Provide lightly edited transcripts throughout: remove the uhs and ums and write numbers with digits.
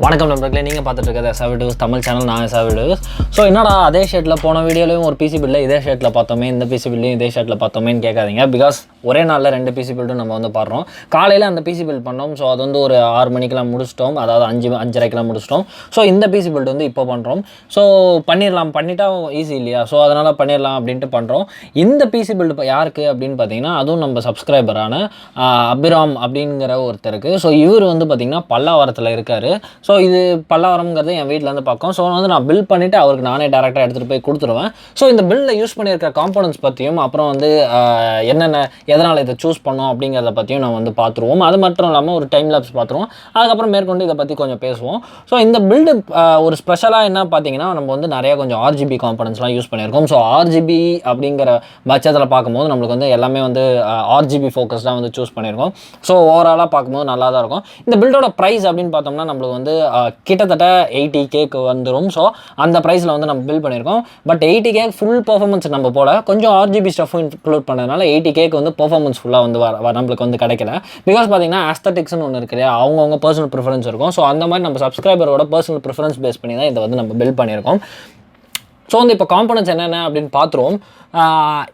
வணக்கம் நண்பர்களே, நீங்கள் பார்த்துட்டு இருக்கிறது SRVTWIZ தமிழ் சேனல். நான் SRVTWIZ. ஸோ என்னடா அதே ஷர்ட்டில் போன வீடியோலையும் ஒரு பிசி பில்டில் இதே ஷர்ட்டில் பார்த்தோமே, இந்த பிசி பில்லையும் இதே ஷர்ட்டில் பார்த்தோமேன்னு கேட்காதீங்க. பிகாஸ் ஒரே நாளில் 2 பிசி பில்டும் நம்ம வந்து பாடுறோம். காலையில் அந்த பிசி பில்ட் பண்ணோம். ஸோ அது வந்து ஒரு 6 மணிக்கெலாம் முடிச்சிட்டோம், அதாவது 5:30 முடிச்சிட்டோம். ஸோ இந்த பிசி பில்டு வந்து இப்போ பண்ணுறோம். ஸோ பண்ணிட்டா ஈஸி இல்லையா? ஸோ அதனால் பண்ணிடலாம் அப்படின்ட்டு பண்ணுறோம். இந்த பிசி பில்டு யாருக்கு அப்படின்னு பார்த்தீங்கன்னா, அதுவும் நம்ம சப்ஸ்கிரைபரான அபிராம் அப்படிங்கிற ஒருத்தருக்கு. ஸோ இவர் வந்து பார்த்திங்கன்னா பல்லாவரத்தில் இருக்கார். ஸோ இது பல்லாவரம்ங்கிறது என் வீட்டிலேருந்து பார்க்கும். ஸோ வந்து நான் பில் பண்ணிவிட்டு அவருக்கு நானே டேரெக்டாக எடுத்துகிட்டு போய் கொடுத்துருவேன். ஸோ இந்த பில்லில் யூஸ் பண்ணியிருக்க காம்போனன்ட்ஸ் பற்றியும், அப்புறம் வந்து என்னென்ன எதனால் இதை சூஸ் பண்ணோம் அப்படிங்கிறத பற்றியும் நான் வந்து பார்த்துருவோம். அது மட்டும் இல்லாமல் ஒரு டைம் லேப்ஸ் பார்த்துருவோம். அதுக்கப்புறம் மேற்கொண்டு இதை பற்றி கொஞ்சம் பேசுவோம். ஸோ இந்த பில்டு ஒரு ஸ்பெஷலாக என்ன பார்த்தீங்கன்னா, நம்ம வந்து நிறையா கொஞ்சம் RGB காம்போனன்ட்ஸ்லாம் யூஸ் பண்ணியிருக்கோம். ஸோ RGB அப்படிங்கிற பட்சத்தில் பார்க்கும்போது நம்மளுக்கு வந்து எல்லாமே வந்து RGB ஃபோக்கஸ்டாக வந்து சூஸ் பண்ணியிருக்கோம். ஸோ ஓவராலாக பார்க்கும்போது நல்லா தான் இருக்கும். இந்த பில்டோட ப்ரைஸ் அப்படின்னு பார்த்தோம்னா நம்மளுக்கு வந்து கிட்டத்தட்ட 80K வந்துடும். ஸோ அந்த ப்ரைஸில் வந்து நம்ம பில் பண்ணியிருக்கோம். பட் 80K ஃபுல் பர்ஃபார்மன்ஸ் நம்ம போல கொஞ்சம் RGB ஸ்டஃப்பும் இன்க்ளூட் பண்ணதுனால 80K வந்து பர்ஃபார்மன்ஸ் ஃபுல்லாக வந்து நம்மளுக்கு வந்து கிடைக்கல. பிகாஸ் பார்த்தீங்கன்னா ஆஸ்தட்டிக்ஸ்னு ஒன்று இருக்கு இல்லையா, அவங்கவுங்க பர்சனல் ப்ரிஃபரன்ஸ் இருக்கும். ஸோ அந்த மாதிரி நம்ம சப்ஸ்கிரைபரோட பர்சனல் ப்ரிஃபரன்ஸ் பேஸ் பண்ணி தான் இதை வந்து நம்ம பில் பண்ணியிருக்கோம். ஸோ வந்து இப்போ காம்போனன்ட்ஸ் என்னென்ன அப்படின்னு பார்த்துருவோம்.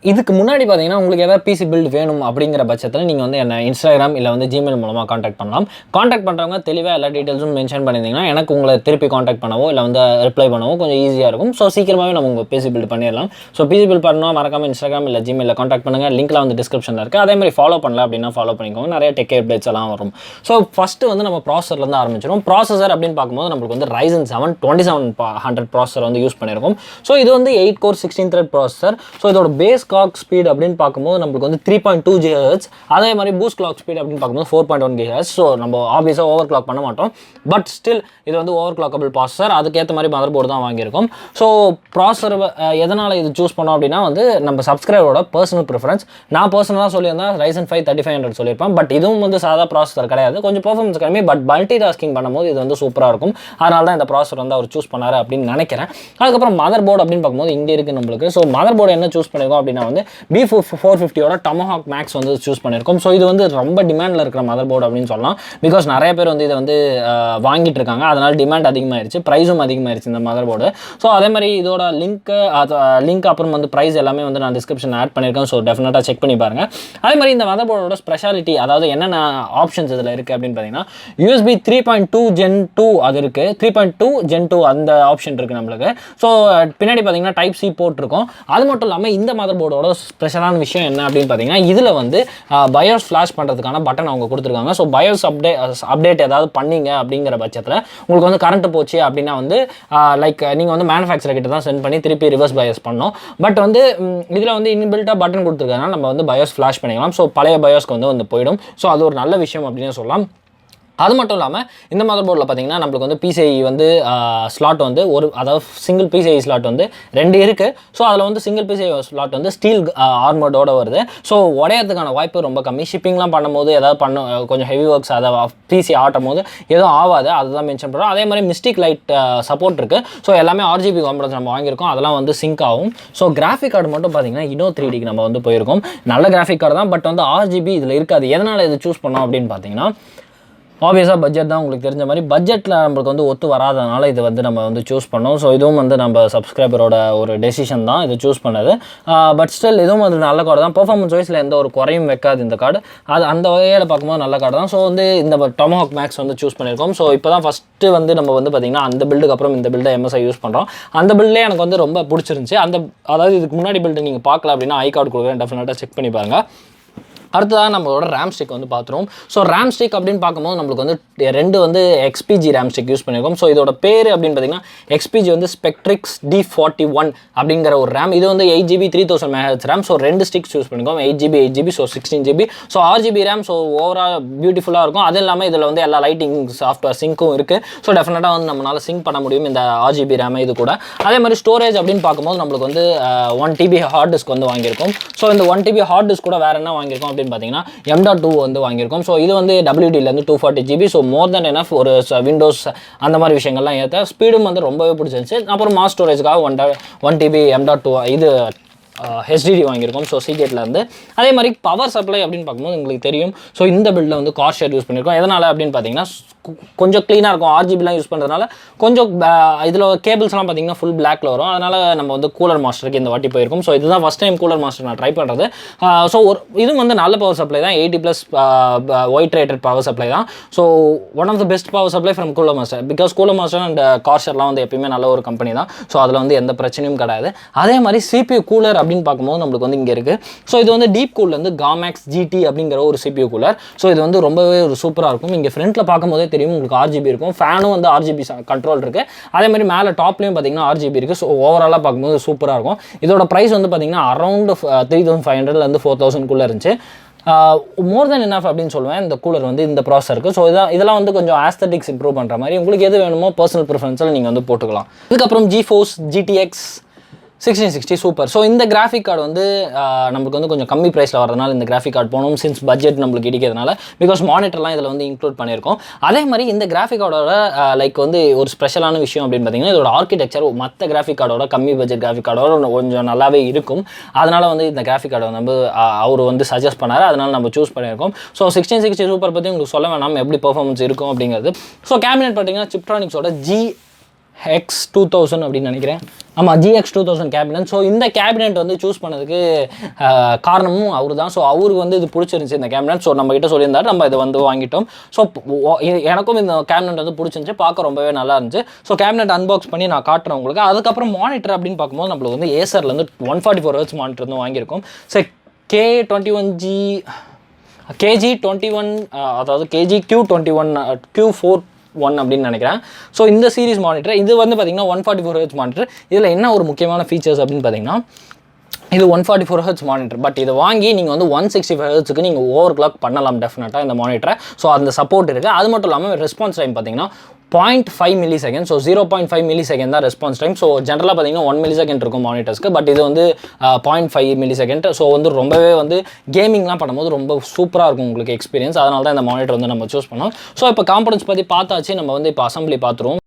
இதுக்கு முன்னாடி பார்த்தீங்கன்னா உங்களுக்கு ஏதாவது பிசி பில்டு வேணும் அப்படிங்கிற பட்சத்தில் நீங்கள் வந்து என்ன இன்ஸ்டாகிராம் இல்லை வந்து ஜிமெயில் மூலமாக காண்டாக்ட் பண்ணலாம். காண்டாக்ட் பண்ணுறவங்க தெளிவாக எல்லா டீட்டெயில்ஸும் மென்ஷன் பண்ணியிருந்தீங்கன்னா எனக்கு உங்களை திருப்பி காண்டாக்ட் பண்ணவோ இல்லை வந்து ரிப்ளை பண்ணவோ கொஞ்சம் ஈஸியாக இருக்கும். ஸோ சீக்கிரமாகவே நம்ம உங்கள் பிசி பில்டு பண்ணிடலாம். ஸோ பிசி பில்ட் பண்ணால் மறக்காமல் இன்ஸ்டாகிராம் இல்லை ஜிமெயிலில் காண்டாக்ட் பண்ணுங்கள். லிங்க்லாம் வந்து டிஸ்கிரிப்ஷனில் இருக்குது. அதே மாதிரி ஃபாலோ பண்ணல அப்படின்னா ஃபாலோ பண்ணிக்கோங்க. நிறைய டெக் அப்டேட்ஸ் எல்லாம் வரும். ஸோ ஃபஸ்ட்டு வந்து நம்ம ப்ராசஸர்லேருந்து ஆரம்பிச்சிடும். ப்ராசஸர் அப்படின்னு பார்க்கும்போது நம்மளுக்கு வந்து Ryzen 7 2700 ப்ராசஸர் வந்து யூஸ் பண்ணியிருக்கோம். ஸோ இது வந்து 8 கோர் 16 த்ரெட் ப்ராசஸர். ஸோ இதோட பேஸ் ஸ்பீட் அப்படின்னு பார்க்கும்போது நம்மளுக்கு வந்து 3.2 GHz. அதே மாதிரி பூஸ்ட் கிளாக் ஸ்பீட் அப்படின்னு பார்க்கும்போது 4.1 GHz. ஸோ நம்ம ஆப்வியஸாக ஓவர் கிளாக் பண்ண மாட்டோம். பட் ஸ்டில் இது வந்து ஓவர் கிளாக்கபிள் ப்ராசஸர். அதுக்கேற்ற மாதிரி மதர் போர்டு தான் வாங்கியிருக்கோம். ஸோ ப்ராசஸர் எதனால் இது சூஸ் பண்ணோம் அப்படின்னா வந்து நம்ம சப்ஸ்கிரைபரோட பர்சனல் ப்ரிஃபரன்ஸ். நான் பர்சனலாக சொல்லியிருந்தேன் Ryzen 5 3500 சொல்லியிருப்பேன். பட் இதுவும் வந்து சாதா ப்ராசஸர் கிடையாது, கொஞ்சம் பர்ஃபார்மன்ஸ் கம்மி. பட் மல்டி டாஸ்கிங் பண்ணும்போது இது வந்து சூப்பராக இருக்கும். அதனால தான் இந்த ப்ராசஸர் வந்து அவர் சூஸ் பண்ணார் அப்படின்னு நினைக்கிறேன். அதுக்கப்புறம் மதர் போர்டு அப்படின்னு பார்க்கும்போது இங்கே இருக்குது நம்மளுக்கு. ஸோ மதர் போர்டு என்ன சூஸ் பண்ணியிருக்கோம் அப்படின்னா வந்து B450 Tomahawk Max வந்து சூஸ் பண்ணியிருக்கோம். ஸோ இது வந்து ரொம்ப டிமாண்டில் இருக்கிற மதர் போர்டு அப்படின்னு சொல்லலாம். பிகாஸ் நிறைய பேர் வந்து இதை வந்து வாங்கிட்டு இருக்காங்க. அதனால் டிமாண்ட் அதிகமாகிடுச்சு, ப்ரைஸும் அதிகமாகிடுச்சு இந்த மதர் போர்டு. ஸோ அதே மாதிரி இதோட லிங்க் அப்புறம் வந்து ப்ரைஸ் எல்லாமே வந்து நான் டிஸ்கிரிப்ஷன் ஆட் பண்ணியிருக்கேன். ஸோ டெஃபினட்டாக செக் பண்ணி பாருங்கள். அதே மாதிரி இந்த மதர் போர்டோட ஸ்பெஷாலிட்டி, அதாவது என்னென்ன ஆப்ஷன்ஸ் இதில் இருக்குது அப்படின்னு பார்த்தீங்கன்னா USB 3.2 Gen 2 அது இருக்குது. 3.2 Gen 2 அந்த ஆப்ஷன் இருக்குது நம்மளுக்கு. ஸோ பின்னாடி பார்த்தீங்கன்னா Type C போர்ட் இருக்கும். அது மட்டும் இல்லாமல் இந்த மதர் போர்டோட ஸ்பெஷலான விஷயம் என்ன அப்படின்னு பார்த்தீங்கன்னா இதில் வந்து பயோஸ் ஃப்ளாஷ் பண்ணுறதுக்கான பட்டன் அவங்க கொடுத்துருக்காங்க. ஸோ பயோஸ் அப்டேட் ஏதாவது பண்ணீங்க அப்படிங்கிற பட்சத்தில் உங்களுக்கு வந்து கரண்ட் போச்சு அப்படின்னா வந்து லைக் நீங்கள் வந்து மேனுஃபேக்சர் கிட்ட தான் சென்ட் பண்ணி திருப்பி ரிவர்ஸ் பயோஸ் பண்ணோம். பட் வந்து இதில் வந்து இன்பில்ட்டாக பட்டன் கொடுத்துருக்காங்க, நம்ம வந்து பயோஸ் ஃப்ளாஷ் பண்ணிக்கலாம். ஸோ பழைய பயோஸ்க்கு வந்து போயிடும். ஸோ அது ஒரு நல்ல விஷயம் அப்படின்னு சொல்லலாம். அது மட்டும் இல்லாமல் இந்த மதர் போர்டில் பார்த்தீங்கன்னா நம்மளுக்கு வந்து PCI வந்து ஸ்லாட் வந்து அதாவது சிங்கிள் PCI ஸ்லாட் வந்து 2 இருக்குது. ஸோ அதில் வந்து சிங்கிள் PCI ஸ்லாட் வந்து ஸ்டீல் ஆர்மர்டோடு வருது. ஸோ உடையறதுக்கான வாய்ப்பு ரொம்ப கம்மி. ஷிப்பிங்லாம் பண்ணும்போது ஏதாவது கொஞ்சம் ஹெவி ஒர்க்ஸ் அதை PC ஆட்டும் போது எதுவும் ஆகாது, அதுதான் மென்ஷன் பண்ணுறோம். அதே மாதிரி மிஸ்டிக் லைட் சப்போர்ட் இருக்குது. ஸோ எல்லாமே RGB காம்பனன்ட்ஸ் நம்ம வாங்கியிருக்கோம், அதெல்லாம் வந்து சிங்க் ஆகும். ஸோ கிராஃபிக் கார்டு மட்டும் பார்த்தீங்கன்னா இன்னோ 3Dக்கு நம்ம வந்து போயிருக்கோம். நல்ல கிராஃபிக் கார்டு தான், பட் வந்து RGB இதில் இருக்காது. எதனால் இது சூஸ் பண்ணோம் அப்படின்னு பார்த்தீங்கன்னா ஆப்வியஸாக பட்ஜெட் தான். உங்களுக்கு தெரிஞ்ச மாதிரி பட்ஜெட்டில் நம்மளுக்கு வந்து ஒத்து வராதனால இதை வந்து நம்ம வந்து சூஸ் பண்ணோம். ஸோ இதுவும் வந்து நம்ம சப்ஸ்கிரைபரோட ஒரு டெசிஷன் தான் இது சூஸ் பண்ணது. பட் ஸ்டில் இதுவும் வந்து நல்ல கார்டு தான். பெர்ஃபார்மன்ஸ் வைஸில் எந்த ஒரு குறையும் வைக்காது இந்த கார்டு. அது அந்த வகையில் பார்க்கும்போது நல்ல கார்டு தான். ஸோ வந்து இந்த Tomahawk Max வந்து சூஸ் பண்ணியிருக்கோம். ஸோ இப்போ தான் ஃபஸ்ட்டு வந்து நம்ம வந்து பார்த்திங்கன்னா அந்த பில்டுக்கு அப்புறம் இந்த பில்டை MSI யூஸ் பண்ணுறோம். அந்த பில்டே எனக்கு வந்து ரொம்ப பிடிச்சிருந்துச்சி. அதாவது இதுக்கு முன்னாடி பில்டு நீங்கள் பார்க்கல அப்படின்னா ஐ கார்டு கொடுக்குறேன், டெஃபினட்டாக செக் பண்ணி பாருங்கள். அடுத்ததாக நம்மளோட ரேம் ஸ்டிக் வந்து பார்த்துருவோம். ஸோ ரேம் ஸ்டிக் அப்படின்னு பார்க்கும்போது நம்மளுக்கு வந்து 2 வந்து XPG ரேம் ஸ்டிக் யூஸ் பண்ணியிருக்கோம். ஸோ இதோட பேர் அப்படின்னு பார்த்தீங்கன்னா XPG வந்து Spectrix D41 அப்படிங்கிற ஒரு ரேம். இது வந்து 8GB 3000 MHz RAM. So 2 sticks use பண்ணியிருக்கோம், 8GB so 16GB. So RGB RAM. So overall பியூட்டிஃபுல்லாக இருக்கும். அது இல்லாமல் இதில் வந்து எல்லா லைட்டிங் சாஃப்ட்வேர் சிங்க்கும் இருக்குது. ஸோ டெஃபினட்டாக வந்து நம்மளால் சிங்க் பண்ண முடியும் இந்த RGB ரேம் இது கூட. அதே மாதிரி ஸ்டோரேஜ் அப்படின்னு பார்க்கும்போது நம்மளுக்கு வந்து 1TB ஹார்ட் டிஸ்க் வந்து வாங்கியிருக்கோம். ஸோ இந்த 1TB ஹார்ட் டிஸ்க் கூட வேறு என்ன வாங்கியிருக்கோம் அப்படின்னு பார்த்தீங்கன்னா M.2 வந்து வாங்கியிருக்கோம். ஸோ இது வந்து WD-லேருந்து 240GB. ஸோ மோர் தென் எனஃப் ஒரு விண்டோஸ் அந்த மாதிரி விஷயங்கள்லாம் ஏற்ற ஸ்பீடும் வந்து ரொம்பவே பிடிச்சிருந்துச்சு. அப்புறம் மாஸ் ஸ்டோரேஜ்க்காக 1TB M.2 இது HDD வாங்கியிருக்கோம். ஸோ சீகேட்லேருந்து. அதே மாதிரி பவர் சப்ளை அப்படின்னு பார்க்கும்போது உங்களுக்கு தெரியும். ஸோ இந்த பில்டில் வந்து கார் ஷேர் யூஸ் பண்ணியிருக்கோம். எதனால் அப்படின்னு பார்த்தீங்கன்னா கொஞ்சம் க்ளீனாக இருக்கும். ஆர்ஜிபிலாம் யூஸ் பண்ணுறதுனால கொஞ்சம் இதில் கேபிள்ஸ்லாம் பார்த்தீங்கன்னா ஃபுல் பிளாக்ல வரும். அதனால் நம்ம வந்து கூலர் மாஸ்டருக்கு இந்த வாட்டி போயிருக்கும். ஸோ இதுதான் ஃபஸ்ட் டைம் கூலர் மாஸ்டர் நான் ட்ரை பண்ணுறது. ஸோ இது வந்து நல்ல பவர் சப்ளை தான், 80+ ஒயிட் ரேட்டட் பவர் சப்ளை தான். So one of the best power supply from cooler master. Because cooler master and கார்ஷர்லாம் வந்து எப்பயுமே நல்ல ஒரு கம்பெனி தான். ஸோ அதில் வந்து எந்த பிரச்சனையும் கிடையாது. அதே மாதிரி CPU கூலர் அப்படின்னு பார்க்கும்போது நம்மளுக்கு வந்து இங்கே இருக்குது. ஸோ இது வந்து டீப் கூல் வந்து காமேக்ஸ் GT அப்படிங்கிற ஒரு CPU கூலர். ஸோ இது வந்து ரொம்பவே ஒரு சூப்பராக இருக்கும். இங்கே ஃப்ரண்ட்டில் பார்க்கும்போதே தெரியும் உங்களுக்கு RGB இருக்கும். ஃபேனும் வந்து RGB கண்ட்ரோல் இருக்குது. அதே மாதிரி மேலே டாப்லேயும் பார்த்தீங்கன்னா RGB இருக்குது. ஸோ ஓவராலாக பார்க்கும்போது சூப்பராக இருக்கும். இதோட ப்ரைஸ் வந்து பார்த்தீங்கன்னா அரௌண்ட் 3500 4000 இருந்துச்சு. மோர் தென் எனஃப் அப்படின்னு சொல்லுவேன் இந்த கூலர் வந்து இந்த ப்ராசருக்கு. ஸோ இதெல்லாம் வந்து கொஞ்சம் ஆஸ்தட்டிக்ஸ் இம்ப்ரூவ் பண்ணுற மாதிரி உங்களுக்கு எது வேணுமோ பர்சனல் ப்ரிஃபரன்ஸில் நீங்கள் வந்து போட்டுக்கலாம். இதுக்கப்புறம் GeForce GTX 1660 சூப்பர். ஸோ இந்த கிராஃபிக் கார்டு வந்து நம்மளுக்கு வந்து கொஞ்சம் கம்மி ப்ரைஸில் வரதுனால இந்த கிராஃபிக் கார்டு போகணும். சின்ஸ் பட்ஜெட் நம்மளுக்கு இடிக்கிறதுனால பிகாஸ் மானிட்டர்லாம் இதில் வந்து இன்க்ளூட் பண்ணியிருக்கோம். அதே மாதிரி இந்த கிராஃபிக் கார்டோட லைக் வந்து ஒரு ஸ்பெஷலான விஷயம் அப்படின்னு பார்த்தீங்கன்னா இதோட ஆர்கிடெக்சர் மற்ற கிராஃபிக் கார்டோட கம்மி பட்ஜெட் கிராஃபிக் கார்டோட கொஞ்சம் நல்லாவே இருக்கும். அதனால் வந்து இந்த கிராஃபிக் கார்டை வந்து அவர் வந்து சஜஸ்ட் பண்ணார். அதனால் நம்ம சூஸ் பண்ணியிருக்கோம். ஸோ 1660 சூப்பர் பற்றி உங்களுக்கு சொல்ல வேணாம் எப்படி பெர்ஃபார்மன்ஸ் இருக்கும் அப்படிங்கிறது. ஸோ கேபினெட் பார்த்தீங்கன்னா சிப்ட்ரானிக்ஸோட GX2000 அப்படின்னு நினைக்கிறேன். ஆமாம், GX2000 கேபினெட். ஸோ இந்த கேபினெட் வந்து சூஸ் பண்ணதுக்கு காரணமும் அவர் தான். ஸோ அவருக்கு வந்து இது பிடிச்சிருந்துச்சி இந்த கேபினெட். ஸோ நம்ம கிட்ட சொல்லியிருந்தாரு, நம்ம இதை வந்து வாங்கிட்டோம். ஸோ எனக்கும் இந்த கேபினெட் வந்து பிடிச்சிருந்துச்சி, பார்க்க ரொம்பவே நல்லா இருந்துச்சு. ஸோ கேபினெட் அன்பாக்ஸ் பண்ணி நான் காட்டுறேன் உங்களுக்கு. அதுக்கப்புறம் மானிட்டர் அப்படின்னு பார்க்கும்போது நம்மளுக்கு வந்து ஏசர்லேருந்து 144 Hz மானிட்டர் வந்து வாங்கியிருக்கோம். ஸோ KG21 அதாவது KGQ21 Q41 அப்படின்னு நினைக்கிறேன். ஸோ இந்த சீரிஸ் மானிட்டர் இது வந்து பார்த்தீங்கன்னா 144 Hz மானிட்டர். இதில் என்ன ஒரு முக்கியமான ஃபீச்சர்ஸ் அப்படின்னு பார்த்தீங்கன்னா இது 144 Hz மானிட்டர். பட் இதை வாங்கி நீங்கள் வந்து 165 Hzக்கு நீங்கள் ஓவர் கிளாக் பண்ணலாம் டெஃபினட்டாக இந்த மானிட்டரை. ஸோ அந்த சப்போர்ட் இருக்குது. அது மட்டும் இல்லாமல் ரெஸ்பான்ஸ் டைம் பார்த்தீங்கன்னா 0.5 millisecond. ஸோ 0.5 millisecond தான் ரெஸ்பான்ஸ் டைம். ஸோ ஜென்ரலாக பார்த்தீங்கன்னா 1 millisecond இருக்கும் மானிட்டர்ஸ்க்கு. பட் இது வந்து 0.5 millisecond. ஸோ வந்து ரொம்பவே வந்து கேமிங்லாம் பண்ணும்போது ரொம்ப சூப்பராக இருக்கும் உங்களுக்கு எக்ஸ்பீரியன்ஸ். அதனால தான் இந்த மானிட்டர் வந்து நம்ம சூஸ் பண்ணோம். ஸோ இப்போ காம்பனன்ட்ஸ் பற்றி பார்த்தாச்சு. நம்ம வந்து இப்போ அசம்பிளி பார்த்துருவோம்.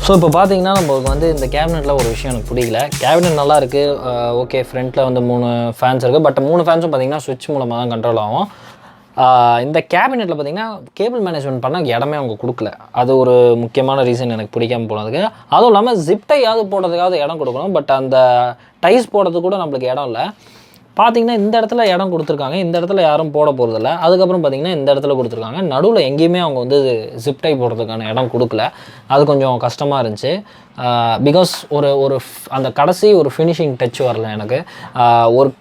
ஸோ இப்போ பார்த்தீங்கன்னா நம்மளுக்கு வந்து இந்த கேபினெட்டில் ஒரு விஷயம் எனக்கு பிடிக்கல. கேபினெட் நல்லா இருக்குது, ஓகே. ஃப்ரண்ட்டில் வந்து 3 ஃபேன்ஸ் இருக்குது. பட் 3 ஃபேன்ஸும் பார்த்தீங்கன்னா சுவிட்ச் மூலமாக தான் கண்ட்ரோல் ஆகும். இந்த கேபினெட்டில் பார்த்தீங்கன்னா கேபிள் மேனேஜ்மெண்ட் பண்ண இடமே அவங்க கொடுக்கல. அது ஒரு முக்கியமான ரீசன் எனக்கு பிடிக்காமல் போனதுக்கு. அதுவும் இல்லாமல் ஜிப்டையாவது போடுறதுக்காவது இடம் கொடுக்கணும். பட் அந்த டைஸ் போடுறதுக்கு கூட நம்மளுக்கு இடம் இல்லை. பார்த்தீங்கன்னா இந்த இடத்துல இடம் கொடுத்துருக்காங்க, இந்த இடத்துல யாரும் போட போகிறதில்ல. அதுக்கப்புறம் பார்த்தீங்கன்னா இந்த இடத்துல கொடுத்துருக்காங்க. நடுவில் எங்கேயுமே அவங்க வந்து ஜிப்டை போடுறதுக்கான இடம் கொடுக்கல. அது கொஞ்சம் கஷ்டமாக இருந்துச்சு. பிகாஸ் ஒரு அந்த கடைசி ஒரு ஃபினிஷிங் டச் வரல எனக்கு. ஒரு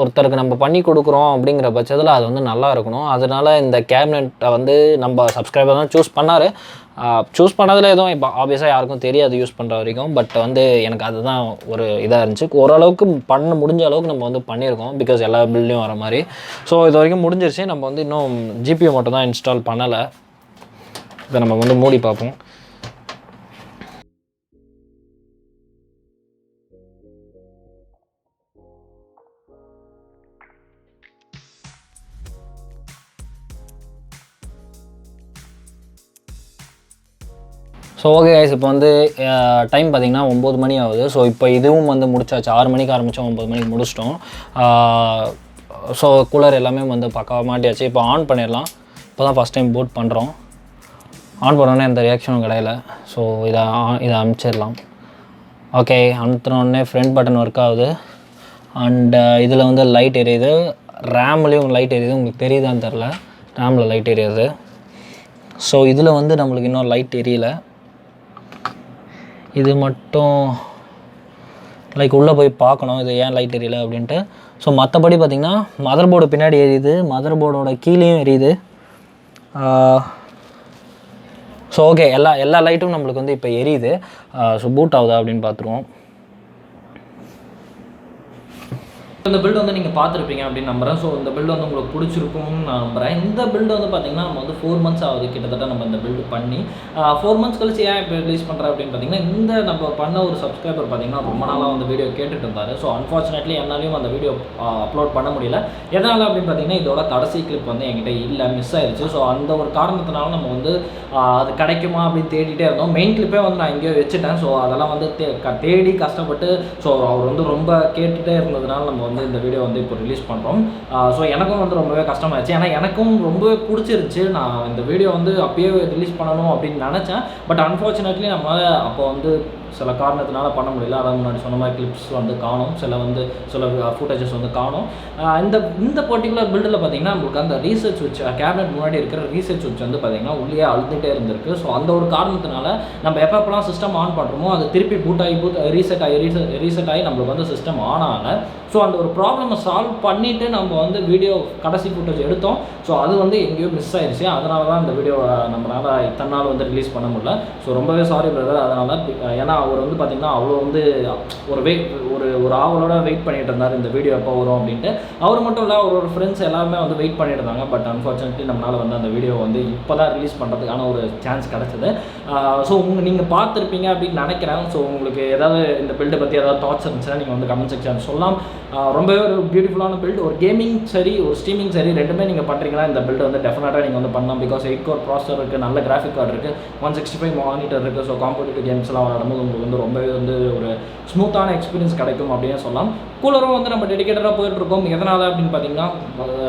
ஒருத்தருக்கு நம்ம பண்ணி கொடுக்குறோம் அப்படிங்கிற பட்சத்தில் அது வந்து நல்லா இருக்கணும். அதனால் இந்த கேபினெட்டை வந்து நம்ம சப்ஸ்கிரைபர் தான் சூஸ் பண்ணார். சூஸ் பண்ணதில் எதுவும் இப்போ ஆப்வியஸாக யாருக்கும் தெரியாது யூஸ் பண்ணுற வரைக்கும். பட் வந்து எனக்கு அதுதான் ஒரு இதாக இருந்துச்சு. ஓரளவுக்கு பண்ண முடிஞ்ச அளவுக்கு நம்ம வந்து பண்ணியிருக்கோம், பிகாஸ் எல்லா பில்லையும் வர மாதிரி. ஸோ இது வரைக்கும் முடிஞ்சிருச்சு. நம்ம வந்து இன்னும் ஜிபியூ மட்டும் தான் இன்ஸ்டால் பண்ணலை. இதை நம்ம வந்து மூடி பார்ப்போம். ஸோ ஓகே கைஸ், இப்போ வந்து டைம் பார்த்திங்கன்னா 9 மணி ஆகுது. ஸோ இப்போ இதுவும் வந்து முடிச்சாச்சு. 6 மணிக்கு ஆரம்பித்தோம், 9 மணிக்கு முடிச்சிட்டோம். ஸோ கூலர் எல்லாமே வந்து பக்காவாக மாட்டியாச்சு. இப்போ ஆன் பண்ணிடலாம். இப்போ தான் ஃபஸ்ட் டைம் போட் பண்ணுறோம். ஆன் பண்ணோன்னே எந்த ரியாக்ஷனும் கிடையாது. ஸோ இதை அனுப்பிச்சிடலாம். ஓகே, அனுப்பினோடனே ஃப்ரண்ட் பட்டன் ஒர்க் ஆகுது. அண்டு இதில் வந்து லைட் எரியுது. ரேம்லேயும் லைட் எரியுது. உங்களுக்கு தெரியுதான்னு தெரில, ரேமில் லைட் எரியுது. ஸோ இதில் வந்து நம்மளுக்கு இன்னும் லைட் எரியல. இது மட்டும் லைக் உள்ளே போய் பார்க்கணும் இது ஏன் லைட் எரியல அப்படின்ட்டு. ஸோ மற்றபடி பார்த்திங்கன்னா மதர் போர்டு பின்னாடி எரியுது, மதர் போர்டோட கீழேயும் எரியுது. ஸோ ஓகே, எல்லா லைட்டும் நம்மளுக்கு வந்து இப்போ எரியுது. ஸோ பூட் ஆகுதா அப்படின்னு பார்த்துருவோம். இந்த பில்டு வந்து நீங்கள் பார்த்துருப்பீங்க அப்படின்னு நம்புகிறேன். ஸோ இந்த பில்டு வந்து உங்களுக்கு பிடிச்சிருக்கும்னு நான் நம்புகிறேன். இந்த பில்டு வந்து பார்த்திங்கன்னா நம்ம வந்து 4 months ஆகுது கிட்டத்தட்ட நம்ம இந்த பில்டு பண்ணி. 4 months கழிச்சு ஏன் இப்போ ரிலீஸ் பண்ணுறேன் அப்படின்னு பார்த்தீங்கன்னா, இந்த நம்ம பண்ண ஒரு சப்ஸ்கிரைபர் பார்த்திங்கன்னா ரொம்ப நாளாக வந்து வீடியோ கேட்டுட்டு இருந்தார். ஸோ அன்ஃபார்ச்சுனேட்லி என்னாலையும் அந்த வீடியோ அப்லோட் பண்ண முடியல. எதனால் அப்படின்னு பார்த்தீங்கன்னா, இதோட கடைசி கிளிப் வந்து என்கிட்ட இல்லை, மிஸ் ஆயிடுச்சு. ஸோ அந்த ஒரு காரணத்தினால நம்ம வந்து அது கிடைக்குமா அப்படின்னு தேடிட்டே இருந்தோம். மெயின் கிளிப்பே வந்து நான் எங்கேயோ வச்சுட்டேன். ஸோ அதெல்லாம் வந்து தேடி கஷ்டப்பட்டு ஸோ அவர் வந்து ரொம்ப கேட்டுகிட்டே இருந்ததுனால நம்ம வந்து இந்த வீடியோ வந்து இப்போ ரிலீஸ் பண்ணுறோம். ஸோ எனக்கும் வந்து ரொம்பவே கஷ்டமாயிடுச்சு. ஏன்னா எனக்கும் ரொம்பவே பிடிச்சிருந்துச்சு. நான் இந்த வீடியோ வந்து அப்பயே ரிலீஸ் பண்ணணும் அப்படின்னு நினச்சேன். பட் அன்ஃபார்ச்சுனேட்லி நம்மளால் அப்போ வந்து சில காரணத்தினால பண்ண முடியல. அதாவது முன்னாடி சொன்ன மாதிரி கிளிப்ஸ் வந்து காணும், சில ஃபுட்டேஜஸ் வந்து காணும். இந்த பர்டிகுலர் பில்டில் பார்த்தீங்கன்னா நம்மளுக்கு அந்த ரீசர்ச் சுவிட்ச் கேபினட் முன்னாடி இருக்கிற ரீசர்ச் சுவிட்ச் வந்து பார்த்தீங்கன்னா உள்ளே அழுதுகிட்டே இருந்திருக்கு. ஸோ அந்த ஒரு காரணத்தினால நம்ம எப்பப்பெல்லாம் சிஸ்டம் ஆன் பண்ணுறோமோ அது திருப்பி ரீசெட் ஆகி நம்மளுக்கு வந்து சிஸ்டம் ஆன் ஆகலை. ஸோ அந்த ஒரு ப்ராப்ளமை சால்வ் பண்ணிவிட்டு நம்ம வந்து வீடியோ கடைசி ஃபுட்டேஜ் எடுத்தோம். ஸோ அது வந்து எங்கேயோ மிஸ் ஆயிடுச்சு. அதனால தான் இந்த வீடியோ நம்மளால் இத்தனை நாள் வந்து ரிலீஸ் பண்ண முடியல. ஸோ ரொம்பவே சாரி பிரதர். அதனால ஏன்னா அவர் வந்து பார்த்திங்கன்னா அவ்வளோ வந்து ஒரு ஆவலோட வெயிட் பண்ணிட்டு இருந்தார் இந்த வீடியோ எப்போ வரும் அப்படின்ட்டு. அவர் மட்டும் இல்லை, அவரோட ஃப்ரெண்ட்ஸ் எல்லாருமே வந்து வெயிட் பண்ணிட்டு இருந்தாங்க. பட் அன்ஃபார்ச்சுனேட்லி நம்மளால் வந்து அந்த வீடியோ வந்து இப்போ தான் ரிலீஸ் பண்ணுறதுக்கான ஒரு சான்ஸ் கிடச்சிது. ஸோ நீங்கள் பார்த்துருப்பீங்க அப்படின்னு நினைக்கிறேன். ஸோ உங்களுக்கு ஏதாவது இந்த பில்டை பற்றி ஏதாவது தாட்ஸ் இருந்துச்சுன்னா நீங்கள் வந்து கமெண்ட் செக்ஷன் சொல்லலாம். ரொம்பவே ஒரு பியூட்டிஃபுல்லான பில்ட். ஒரு கேமிங் சரி, ஒரு ஸ்ட்ரீமிங் சரி, ரெண்டுமே நீங்கள் பண்ணுறீங்கன்னா இந்த பில்டு வந்து டெஃபினட்டாக நீங்கள் வந்து பண்ணலாம். பிகாஸ் 8 core ப்ராசஸர் இருக்குது, நல்ல கிராஃபிக் கார்டு இருக்குது, 165 மானிட்டர் இருக்குது. ஸோ காம்படிட்டிவ் கேம்ஸ்லாம் விளையாடும்போது உங்களுக்கு வந்து ரொம்பவே வந்து ஒரு ஸ்மூத்தான எக்ஸ்பீரியன்ஸ் கிடைக்கும் அப்படின்னு சொல்லலாம். கூலரும் வந்து நம்ம டெடிக்கேட்டடாக போயிட்டுருக்கோம். எதனால் அப்படின்னு பார்த்தீங்கன்னா,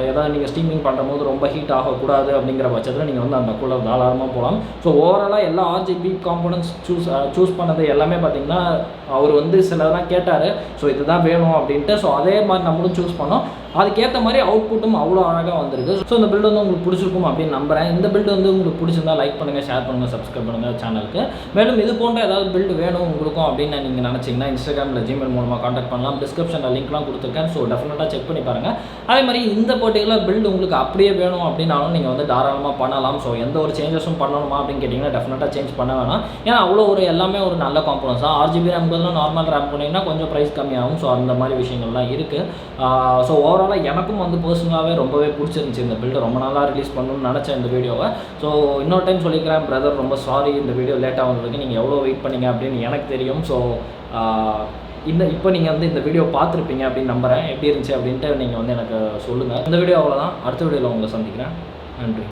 ஏதாவது நீங்கள் ஸ்ட்ரீமிங் பண்ணும்போது ரொம்ப ஹீட் ஆகக்கூடாது அப்படிங்கிற பட்சத்தில் நீங்கள் வந்து அந்த கூலர் தாராளமாக போகலாம். ஸோ ஓவராலாக எல்லா RGB காம்போனன்ட்ஸ் சூஸ் பண்ணது எல்லாமே பார்த்தீங்கன்னா அவர் வந்து சிலதெல்லாம் கேட்டார். ஸோ இதுதான் வேணும் அப்படின்ட்டு. ஸோ அதே மாதிரி நம்மளும் சூஸ் பண்ணோம். அதுக்கேற்ற மாதிரி அவுட்புட்டும் அவ்வளோ அழகாக வந்திருக்கு. ஸோ இந்த பில்டு வந்து உங்களுக்கு பிடிச்சிருக்கும் அப்படின்னு நம்புகிறேன். இந்த பில்டு வந்து உங்களுக்கு பிடிச்சிருந்தா லைக் பண்ணுங்கள், ஷேர் பண்ணுங்கள், சப்ஸ்கிரைப் பண்ணுங்கள் சேனலுக்கு. மேலும் இது போன்ற ஏதாவது பில்டு வேணும் உங்களுக்கும் அப்படின்னு நீங்கள் நினச்சிங்கன்னா இன்ஸ்டாகிராமில் ஜிமெயில் மூலமாக கான்டாக்ட் பண்ணலாம். டிஸ்கிரிப்ஷனில் லிங்க்லாம் கொடுத்துருக்கேன். ஸோ டெஃபினட்டாக செக் பண்ணி பாருங்கள். அதே மாதிரி இந்த பர்டிகுலர் பில்டு உங்களுக்கு அப்படியே வேணும் அப்படின்னாலும் நீங்கள் வந்து தாராளமாக பண்ணலாம். ஸோ எந்த ஒரு சேஞ்சஸும் பண்ணணுமா அப்படின்னு கேட்டிங்கன்னா டெஃபினட்டாக சேஞ்ச் பண்ண வேணாம். ஏன்னா அவ்வளோ எல்லாமே ஒரு நல்ல காம்போனன்ஸ் தான். RGB ரேம் நார்மல் ரேம் பண்ணிங்கன்னா கொஞ்சம் ப்ரைஸ் கம்மியாகும். ஸோ அந்த மாதிரி விஷயங்கள்லாம் இருக்குது. ஸோ ஓவராலாக எனக்கும் வந்து பர்சனலாகவே ரொம்பவே பிடிச்சிருந்துச்சி இந்த பில்டு. ரொம்ப நாளாக ரிலீஸ் பண்ணணும்னு நினச்சேன் இந்த வீடியோவை. ஸோ இன்னொரு டைம் சொல்லிக்கிறேன் பிரதர், ரொம்ப சாரி இந்த வீடியோ லேட்டாக வந்ததுக்கு. நீங்கள் எவ்வளோ வெயிட் பண்ணீங்க அப்படின்னு எனக்கு தெரியும். ஸோ இப்போ நீங்கள் வந்து இந்த வீடியோ பார்த்துருப்பீங்க அப்படின்னு நம்புகிறேன். எப்படி இருந்துச்சு அப்படின்ட்டு நீங்கள் வந்து எனக்கு சொல்லுங்கள். இந்த வீடியோ அவ்வளோதான். அடுத்த வீடியோவில் உங்களை சந்திக்கிறேன். நன்றி.